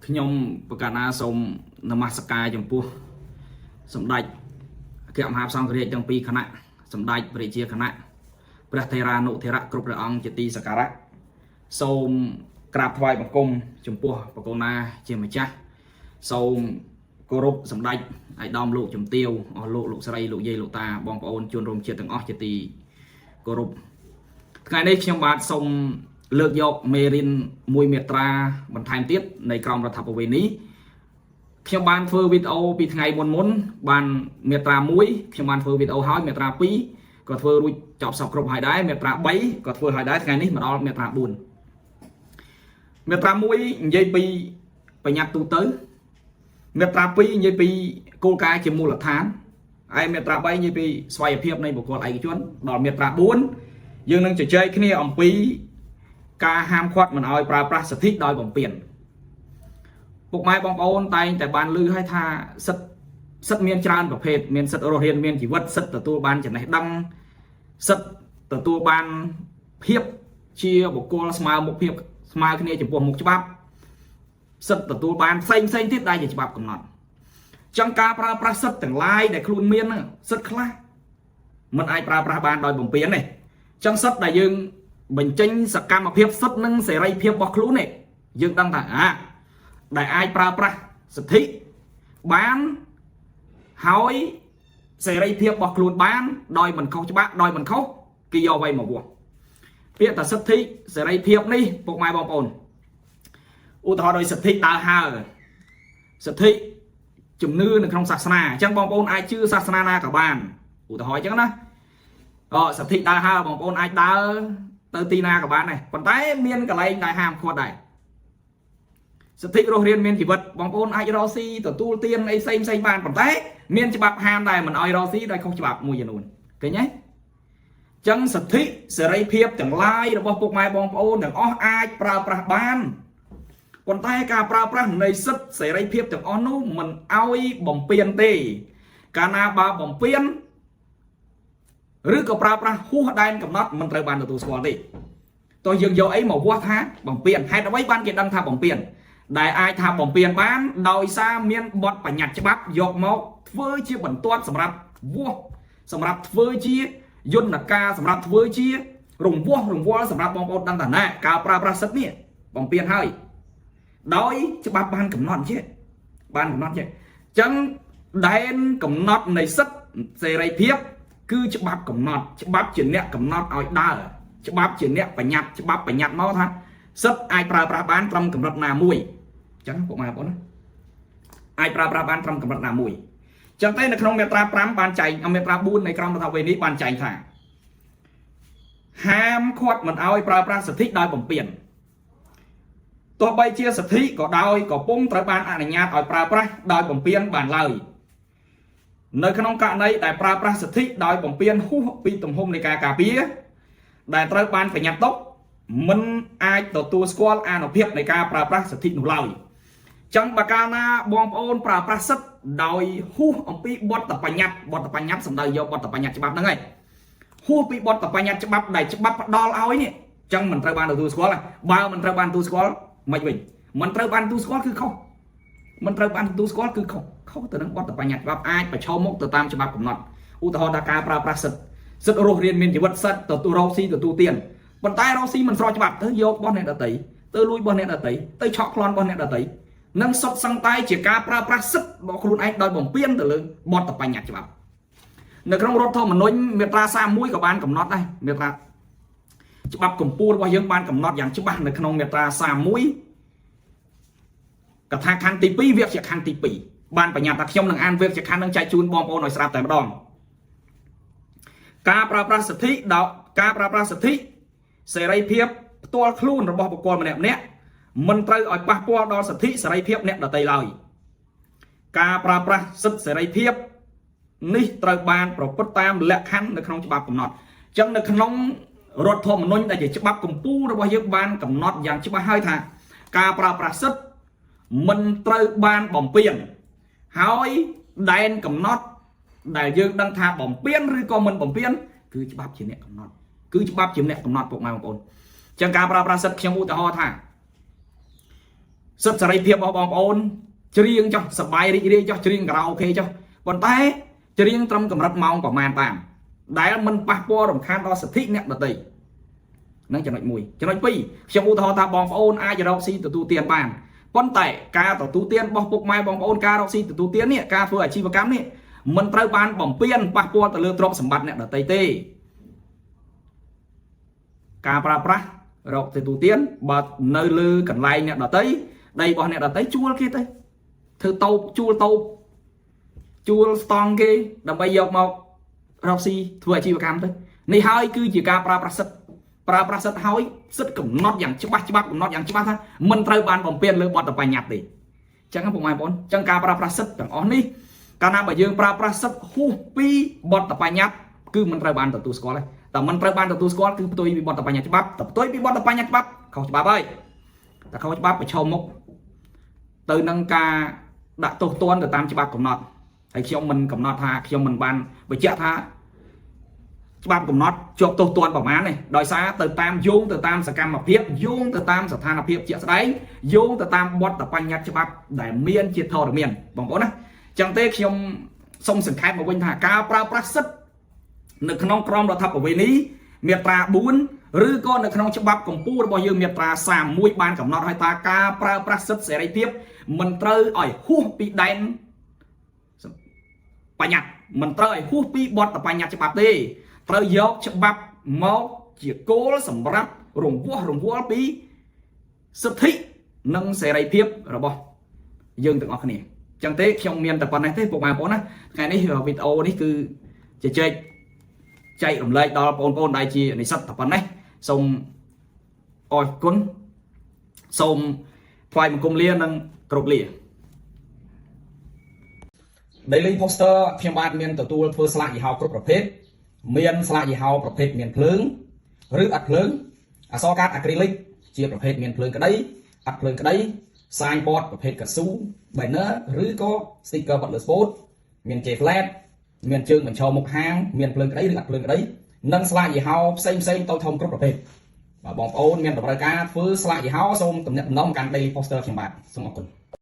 nhom bậc cana sông namaskar trong pua sông đạch kẹo hạp xong cái trong pi khana sông đạch bể chia khana Prathera nụ thera cướp ra ông cheti sakara sông crab thoai bằng cung trong pua bằng con na chia mà cha sông cô rúp sông đạch ai đom lụ trong tiêu lụ sợi lụ dây lụ ta bong ôn chuồn rôm chia từng óc cheti cô rúp ngày nay trong bạn sông lược dọc merin mùi miệt tra bằng thành tiếtในกรมรัฐบาลนี้ខ្ញុំបានធ្វើវីដេអូពីថ្ងៃមុនបានមេត្រា1ខ្ញុំបានធ្វើវីដេអូហើយមេត្រា2ក៏ធ្វើរួចចប់សពគ្រប់ហើយដែរមេត្រា3ក៏ធ្វើហើយដែរថ្ងៃនេះមកដល់មេត្រា4មេត្រា1និយាយពីបញ្ញត្តិទូទៅមេត្រា2និយាយពីគោលការណ៍ជាមូលដ្ឋានហើយមេត្រា3និយាយពីស្វ័យភាពនៃបុគ្គលឯកជនដល់មេត្រា4យើងនឹងជជែកគ្នាអំពីការហាមឃាត់មិនឲ្យប្រើប្រាស់សិទ្ធិដោយបំពានពុកម៉ែបងប្អូនតែងតែបានឮឲ្យថាសិទ្ធិមានច្រើនប្រភេទមានសិទ្ធិរស់រានមានជីវិតសិទ្ធិទទួលបានចំណេះដឹងសិទ្ធិទទួលបានភាពជាបុគ្គលស្មើមុខភាពស្មើគ្នាចំពោះមុខច្បាប់សិទ្ធិទទួលបានផ្សេងទៀតដែលជាច្បាប់កំណត់ចង់ការប្រើប្រាស់សិទ្ធិទាំងឡាយដែលខ្លួនមានសិទ្ធិខ្លះមិនអាចប្រើប្រាស់បានដោយបំពានទេចង់សិទ្ធិដែលយើងបញ្ចេញសកម្មភាពសិទ្ធិនិងសេរីភាពរបស់ខ្លួននេះយើងដឹងថាដែលអាចប្រើប្រាស់សិទ្ធិបានហើយសេរីភាពរបស់ខ្លួនបានដោយមិនខុសច្បាប់ដោយមិនខុសគេយកໄວមកវាស់ពាក្យថាសិទ្ធិសេរីភាពនេះពុកម៉ែបងប្អូនឧទាហរណ៍ដោយសិទ្ធិដើរហើរសិទ្ធិជំនឿនៅក្នុងសាសនាអញ្ចឹងបងប្អូនអាចជឿសាសនាណាក៏បានឧទាហរណ៍អញ្ចឹងណាសិទ្ធិដើរហើរបងប្អូនអាចដើរទៅទីណាក៏បានដែរប៉ុន្តែមានកន្លែងដែលហាមឃាត់ដែរសិទ្ធិរស់រានមានជីវិតបងប្អូនអាចរកស៊ីទទួលទានអីផ្សេងបានប៉ុន្តែមានច្បាប់ហាមដែរមិនឲ្យរកស៊ីដោយខុសច្បាប់មួយចំនួនឃើញទេអញ្ចឹងសិទ្ធិសេរីភាពទាំងឡាយរបស់ពុកម៉ែបងប្អូនទាំងអស់អាចប្រើប្រាស់បានប៉ុន្តែការប្រើប្រាស់នៃសិទ្ធិសេរីភាពទាំងអស់នោះមិនឲ្យបំពានទេកាលណាបើបំពានឬក៏ប្រើប្រាស់ហួសដែនកំណត់មិនត្រូវបានទទួលស្គាល់ទេតោះយើងយកអីមកវាស់ថាបំពានហេតុអ្វីបានគេដឹងថាបំពានដែលអាចថាបំពានបានដោយសារមានបទបញ្ញត្តិច្បាប់យកមកធ្វើជាបន្ទាត់សម្រាប់វាស់សម្រាប់ធ្វើជាយន្តការសម្រាប់ធ្វើជារង្វាស់រង្វាល់សម្រាប់បងប្អូនដឹងថាណាការប្រើប្រាស់សិទ្ធិនេះបំពានហើយដោយច្បាប់បានកំណត់ចេះបានកំណត់ចេះអញ្ចឹងដែនកំណត់នៃសិទ្ធិសេរីភាពគឺច្បាប់កំណត់ច្បាប់ជាអ្នកកំណត់ឲ្យដើរច្បាប់ជាអ្នកបញ្ញត្តិច្បាប់បញ្ញត្តិមកថាសិទ្ធិអាចប្រើប្រាស់បានត្រឹមកម្រិតណាមួយអញ្ចឹងពុកម៉ែបងប្អូនអាចប្រើប្រាស់បានត្រឹមកម្រិតណាមួយអញ្ចឹងតែនៅក្នុងមាត្រា5បានចែងមាត្រា4នៃក្រមរដ្ឋធម្មនុញ្ញនេះបានចែងថាហាមឃាត់មិនឲ្យប្រើប្រាស់សិទ្ធិដោយបំពានទោះបីជាសិទ្ធិក៏ដោយក៏ពុំត្រូវបានអនុញ្ញាតឲ្យប្រើប្រាស់ដោយបំពានបានឡើយនៅក្នុងករណីដែលប្រើប្រាស់សិទ្ធិដោយបំពានហួសពីទំហំនៃការការពារដែលត្រូវបានបញ្ញត្តិទុកមិនអាចទទួលស្គាល់អានុភាពនៃការប្រើប្រាស់សិទ្ធិនោះឡើយចឹងបើកាលណាបងប្អូនប្រើប្រាស់សិទ្ធិដោយហួសអំពីបទបញ្ញត្តិសំដៅយកបទបញ្ញត្តិច្បាប់ហ្នឹងឯងហួសពីបទបញ្ញត្តិច្បាប់ដែលច្បាប់ផ្ដល់ឲ្យនេះចឹងមិនត្រូវបានទទួលស្គាល់បើមិនត្រូវបានទទួលស្គាល់មិនវិញមិនត្រូវបានទទួលស្គាល់គឺខុសមិនត្រូវបានទទួលស្គាល់គឺខុសទៅនឹងបទបញ្ញត្តិច្បាប់អាចប្រឈមមុខទៅតាមច្បាប់កំណត់ឧទាហរណ៍ថាការប្រើប្រាស់សិទ្ធិរស់រានមានជីវិតសិទ្ធិទទួលរកស៊ីទទួលទានប៉ុន្តែរកស៊ីមិនស្របច្បាប់ទៅយករបស់អ្នកដទៃទៅលួចរបស់អ្នកដទៃទៅឆក់ប្លន់របស់អ្នកដទៃនឹងសុទ្ធសឹងតែជាការប្រើប្រាស់សិទ្ធិរបស់ខ្លួនឯងដោយបំពានទៅលើបទបញ្ញត្តិច្បាប់នៅក្នុងរដ្ឋធម្មនុញ្ញមាត្រា31ក៏បានកំណត់ដែរមាត្រាច្បាប់កម្ពុជារបស់យើងបានកំណត់យ៉ាងច្បាស់នៅក្នុងមាត្រា31កថាខណ្ឌទី2វគ្គខណ្ឌទី2បានបញ្ញត្តិថាខ្ញុំនឹងអានវគ្គខណ្ឌនឹងចែកជូនបងប្អូនឲ្យស្រាប់តែម្ដងការប្រើប្រាស់សិទ្ធិដោយការប្រើប្រាស់សិទ្ធិសេរីភាពផ្ទាល់ខ្លួនរបស់បុគ្គលម្នាក់មិនត្រូវឲ្យប៉ះពាល់ដល់សិទ្ធិសេរីភាពអ្នកដទៃឡើយការប្រើប្រាស់សិទ្ធិសេរីភាពនេះត្រូវបានប្រព្រឹត្តតាមលក្ខខណ្ឌនៅក្នុងច្បាប់កំណត់អញ្ចឹងនៅក្នុងរដ្ឋធម្មនុញ្ញដែលជាច្បាប់កម្ពុជារបស់យើងបានកំណត់យ៉ាងច្បាស់ហើយថាការប្រើប្រាស់សិទ្ធិមិនត្រូវបានបំពានហើយដែនកំណត់ដែលយើងដឹងថាបំពានឬក៏មិនបំពានគឺច្បាប់ជាអ្នកកំណត់គឺច្បាប់ជាអ្នកកំណត់ពុកម៉ែបងប្អូនអញ្ចឹងការប្រើប្រាស់សិទ្ធិខ្ញុំឧទាហរណ៍ថា សិទ្ធិសេរីភាពរបស់បងប្អូនច្រៀងចុះសប្បាយរីករាយចុះច្រៀងខារ៉ាអូខេចុះប៉ុន្តែច្រៀងត្រឹមកម្រិតម៉ោងប្រមាណបានដែលមិនប៉ះពាល់រំខានដល់សិទ្ធិអ្នកដទៃនឹងចំណុច1ចំណុច2ខ្ញុំឧទាហរណ៍ថាបងប្អូនអាចរកស៊ីទទួលទានបានប៉ុន្តែការទទួលទានរបស់ពុកម៉ែបងប្អូនការរកស៊ីទទួលទាននេះការធ្វើអាជីវកម្មនេះមិនត្រូវបានបំពានប៉ះពាល់ទៅលើទ្រព្យសម្បត្តិអ្នកដទៃទេការប្រើប្រាស់រកទទួលទានបើនៅលើកន្លែងអ្នកដទៃដីរបស់អ្នកដទៃជួលគេទៅធ្វើតូបជួលតូបជួលស្តង់គេដើម្បីយកមករកស៊ីធ្វើអាជីវកម្មទៅនេះហើយគឺជាការប្រើប្រាស់សិទ្ធិហើយសិទ្ធិកំណត់យ៉ាងច្បាស់កំណត់យ៉ាងច្បាស់ថាមិនត្រូវបានបំពានលើបទបញ្ញត្តិទេអញ្ចឹងពុកម៉ែបងប្អូនអញ្ចឹងការប្រើប្រាស់សិទ្ធិទាំងអស់នេះកាលណាបើយើងប្រើប្រាស់សិទ្ធិហួសពីបទបញ្ញត្តិគឺមិនត្រូវបានទទួលស្គាល់ទេតែមិនត្រូវបានទទួលស្គាល់គឺផ្ទុយពីបទបញ្ញត្តិច្បាប់តែផ្ទុយពីបទបញ្ញត្តិច្បាប់ខុសច្បាប់ហើយតែខុសច្បាប់ប្រឈមមុខទៅនឹងការដាក់ទោសទណ្ឌទៅតាមច្បាប់កំណត់ហើយខ្ញុំមិនកំណត់ថាខ្ញុំមិនបានបញ្ជាក់ថាច្បាប់កំណត់ជាប់ទោសទណ្ឌប្រមាណទេដោយសារទៅតាមយោងទៅតាមសកម្មភាពយោងទៅតាមស្ថានភាពជាក់ស្ដែងយោងទៅតាមបទបញ្ញត្តិច្បាប់ដែលមានជាធរមានបងប្អូនណាអញ្ចឹងទេខ្ញុំសូមសង្ខេបមកវិញថាការប្រើប្រាស់សិទ្ធិនៅក្នុងក្រមរដ្ឋប្បវេណីមាត្រា4ឬក៏នៅក្នុងច្បាប់កម្ពុជារបស់យើងមាត្រា31បានកំណត់ឲ្យថាការប្រើប្រាស់សិទ្ធិសេរីភាពមិនត្រូវឲ្យហួសពីដែនបញ្ញត្តិមិនត្រូវឲ្យហួសពីបទបញ្ញត្តិច្បាប់ទេត្រូវយកច្បាប់មកជាគោលសម្រាប់រង្វាស់ពីសិទ្ធិនិងសេរីភាពរបស់យើងទាំងអស់គ្នាអញ្ចឹងទេខ្ញុំមានតែប៉ុណ្ណេះទេពុកម៉ែបងប្អូនណាថ្ងៃនេះវីដេអូនេះគឺជជែកចែករំលែកដល់បងប្អូនដែលជានិស្សិតតែប៉ុណ្ណេះសូមអរគុណសូមថ្វាយបង្គំលានិងគោរពលា Daily Poster ខ្ញុំបាទមានទទួលធ្វើស្លាកយីហោគ្រប់ប្រភេទមានស្លាកយីហោប្រភេទមានភ្លើងឬអត់ភ្លើងអក្សរកាតអាគ្រីលិកជាប្រភេទមានភ្លើងក្តីអត់ភ្លើងក្តីសាញបតប្រភេទកស៊ូ banner ឬក៏ sticker បាត់លើ spot មាន J flat មានជើងបញ្ឈរមុខហាងមានភ្លើងក្តីឬអត់ភ្លើងក្តីនិងស្លាកយីហោផ្សេងតូចធំគ្រប់ប្រភេទបាទបងប្អូនមានតម្រូវការធ្វើស្លាកយីហោសូមទំនាក់ទំនងកាន់ Daily Poster ខ្ញុំបាទសូមអរគុណ